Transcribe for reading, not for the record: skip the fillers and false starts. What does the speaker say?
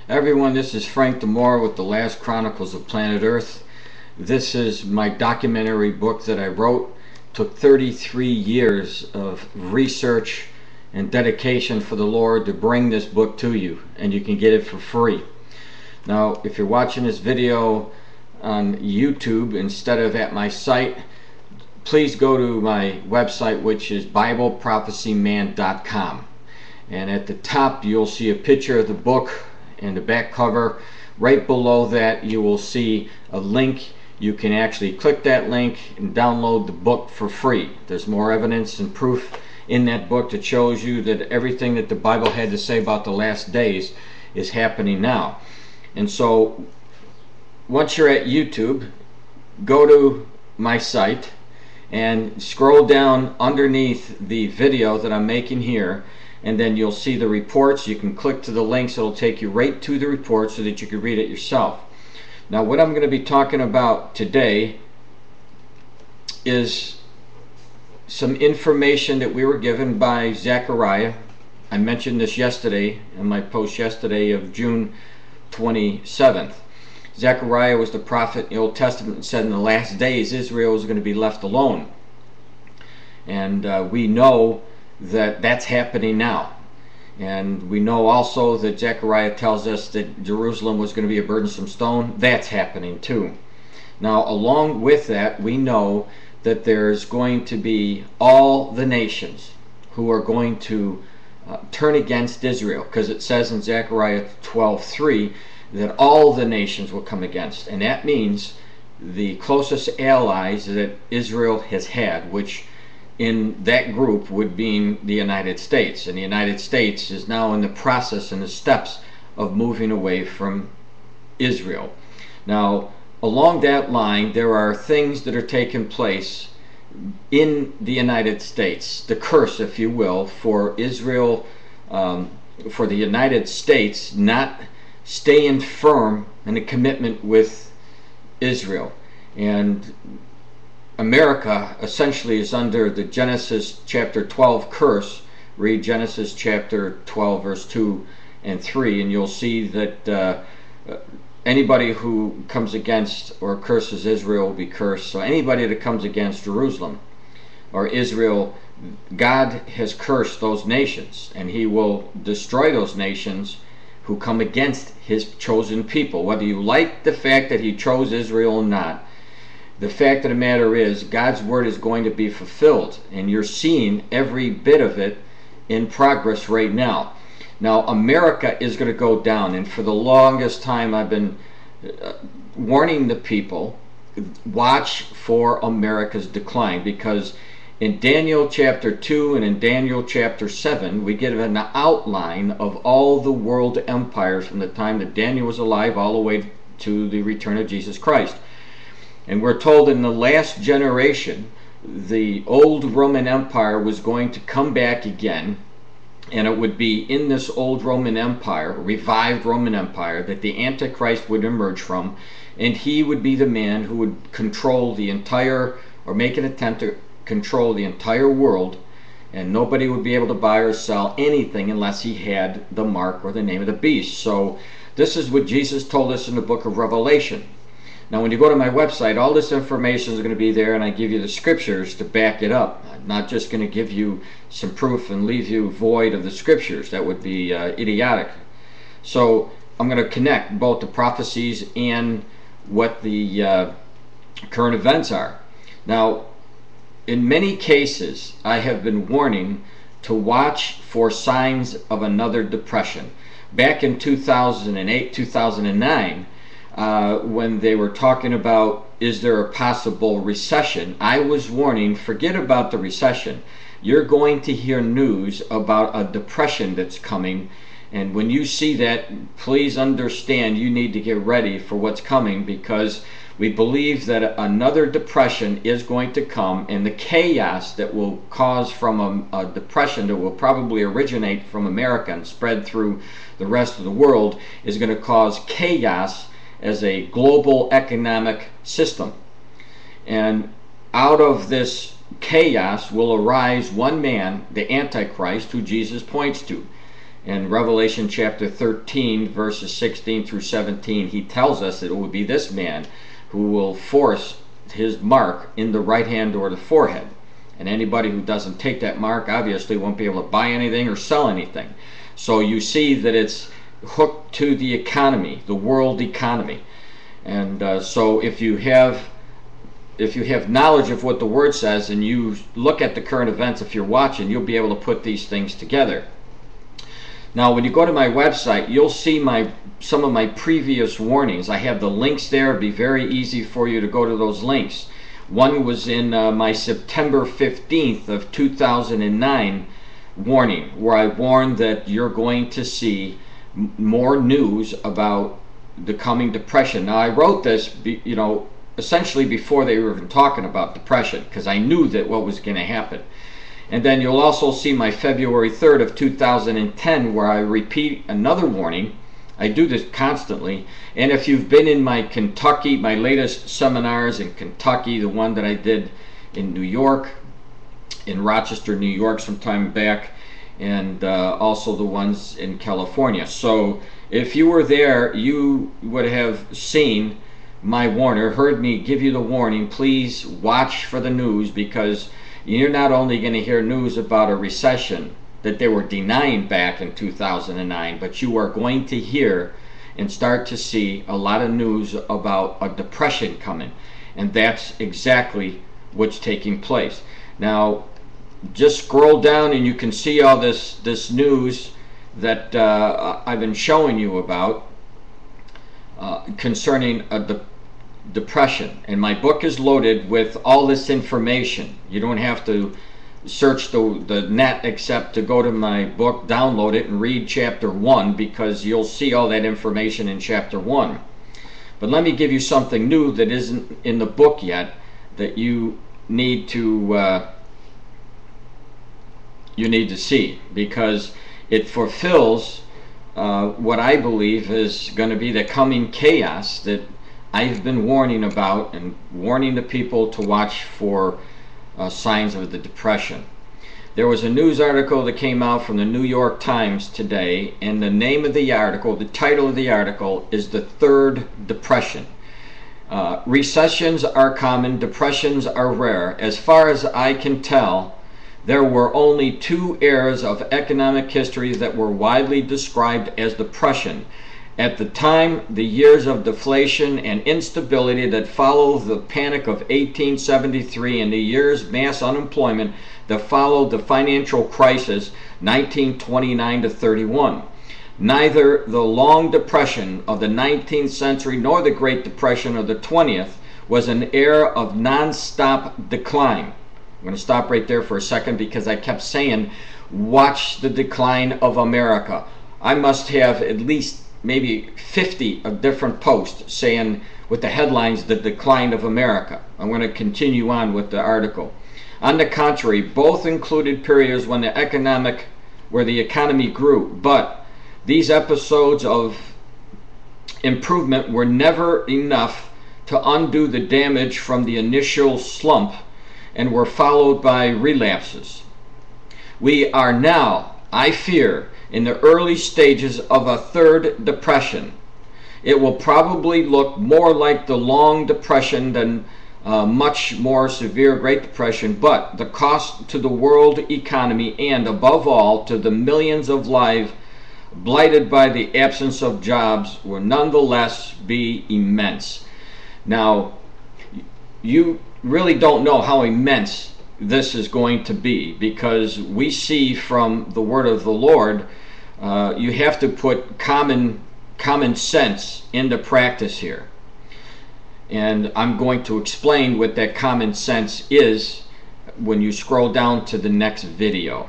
Everyone, this is Frank DiMora with the Last Chronicles of Planet Earth. This is my documentary book that I wrote. It took 33 years of research and dedication for the Lord to bring this book to you, and you can get it for free. Now, if you're watching this video on YouTube instead of at my site, please go to my website, which is BibleProphecyMan.com. And at the top you'll see a picture of the book and the back cover. Right below that you will see a link. You can actually click that link and download the book for free. There's more evidence and proof in that book that shows you that everything that the Bible had to say about the last days is happening now. And so once you're at YouTube, go to my site and scroll down underneath the video that I'm making here, and then you'll see the reports. You can click to the links. It'll take you right to the report so that you can read it yourself. Now, what I'm going to be talking about today is some information that we were given by Zechariah. I mentioned this yesterday in my post yesterday of June 27th. Zechariah was the prophet in the Old Testament and said in the last days Israel was going to be left alone. And we know that that's happening now. And we know also that Zechariah tells us that Jerusalem was going to be a burdensome stone. That's happening too. Now, along with that, we know that there's going to be all the nations who are going to turn against Israel, because it says in Zechariah 12:3 that all the nations will come against. And that means the closest allies that Israel has had, which in that group would be the United States. And the United States is now in the process and the steps of moving away from Israel. Now, along that line, there are things that are taking place in the United States. The curse, if you will, for Israel, for the United States not staying firm in a commitment with Israel. And America essentially is under the Genesis chapter 12 curse. Read Genesis chapter 12 verse 2 and 3 and you'll see that anybody who comes against or curses Israel will be cursed. So anybody that comes against Jerusalem or Israel, God has cursed those nations, and he will destroy those nations who come against his chosen people. Whether you like the fact that he chose Israel or not, the fact of the matter is God's word is going to be fulfilled, and you're seeing every bit of it in progress right now. Now, America is going to go down, and for the longest time I've been warning the people, watch for America's decline, because in Daniel chapter 2 and in Daniel chapter 7 we get an outline of all the world empires from the time that Daniel was alive all the way to the return of Jesus Christ. And we're told in the last generation the old Roman Empire was going to come back again, and it would be in this old Roman Empire, revived Roman Empire, that the Antichrist would emerge from, and he would be the man who would control the entire, or make an attempt to control the entire world, and nobody would be able to buy or sell anything unless he had the mark or the name of the beast. So this is what Jesus told us in the book of Revelation. Now, when you go to my website, all this information is going to be there, and I give you the scriptures to back it up. I'm not just going to give you some proof and leave you void of the scriptures. That would be idiotic. So I'm going to connect both the prophecies and what the current events are. Now, in many cases, I have been warning to watch for signs of another depression. Back in 2008, 2009, when they were talking about, is there a possible recession, I was warning, forget about the recession. You're going to hear news about a depression that's coming, and when you see that, please understand you need to get ready for what's coming, because we believe that another depression is going to come, and the chaos that will cause from a depression that will probably originate from America and spread through the rest of the world is going to cause chaos as a global economic system. And out of this chaos will arise one man, the Antichrist, who Jesus points to. In Revelation chapter 13, verses 16 through 17, he tells us that it will be this man who will force his mark in the right hand or the forehead. And anybody who doesn't take that mark obviously won't be able to buy anything or sell anything. So you see that it's hooked to the economy, the world economy. And so if you have knowledge of what the Word says and you look at the current events, if you're watching, you'll be able to put these things together. Now, when you go to my website, you'll see some of my previous warnings. I have the links there. It'll be very easy for you to go to those links. One was in my September 15th of 2009 warning, where I warned that you're going to see more news about the coming depression. Now, I wrote this, essentially before they were even talking about depression, because I knew that what was going to happen. And then you'll also see my February 3rd of 2010, where I repeat another warning. I do this constantly. And if you've been in my latest seminars in Kentucky, the one that I did in New York, in Rochester, New York some time back, and also the ones in California. So if you were there, you would have seen my warner, heard me give you the warning. Please watch for the news, because you're not only going to hear news about a recession that they were denying back in 2009, but you are going to hear and start to see a lot of news about a depression coming. And that's exactly what's taking place. Now, just scroll down and you can see all this news that I've been showing you about concerning a depression. And my book is loaded with all this information. You don't have to search the net except to go to my book, download it, and read chapter 1, because you'll see all that information in chapter 1. But let me give you something new that isn't in the book yet that you need to see, because it fulfills what I believe is going to be the coming chaos that I've been warning about, and warning the people to watch for signs of the depression. There was a news article that came out from the New York Times today, and the name of the article, the title of the article, is The Third Depression. Recessions are common, depressions are rare. As far as I can tell, there were only 2 eras of economic history that were widely described as depression. At the time, the years of deflation and instability that followed the panic of 1873 and the years mass unemployment that followed the financial crisis 1929 to 31. Neither the long depression of the 19th century nor the Great Depression of the 20th was an era of non-stop decline. I'm going to stop right there for a second, because I kept saying, watch the decline of America. I must have at least maybe 50 of different posts saying with the headlines, the decline of America. I'm going to continue on with the article. On the contrary, both included periods when the economy grew, but these episodes of improvement were never enough to undo the damage from the initial slump, and were followed by relapses. We are now, I fear, in the early stages of a third depression. It will probably look more like the long depression than much more severe Great Depression, but the cost to the world economy, and above all to the millions of lives blighted by the absence of jobs, will nonetheless be immense. Now, you really don't know how immense this is going to be, because we see from the word of the Lord, you have to put common sense into practice here. And I'm going to explain what that common sense is when you scroll down to the next video.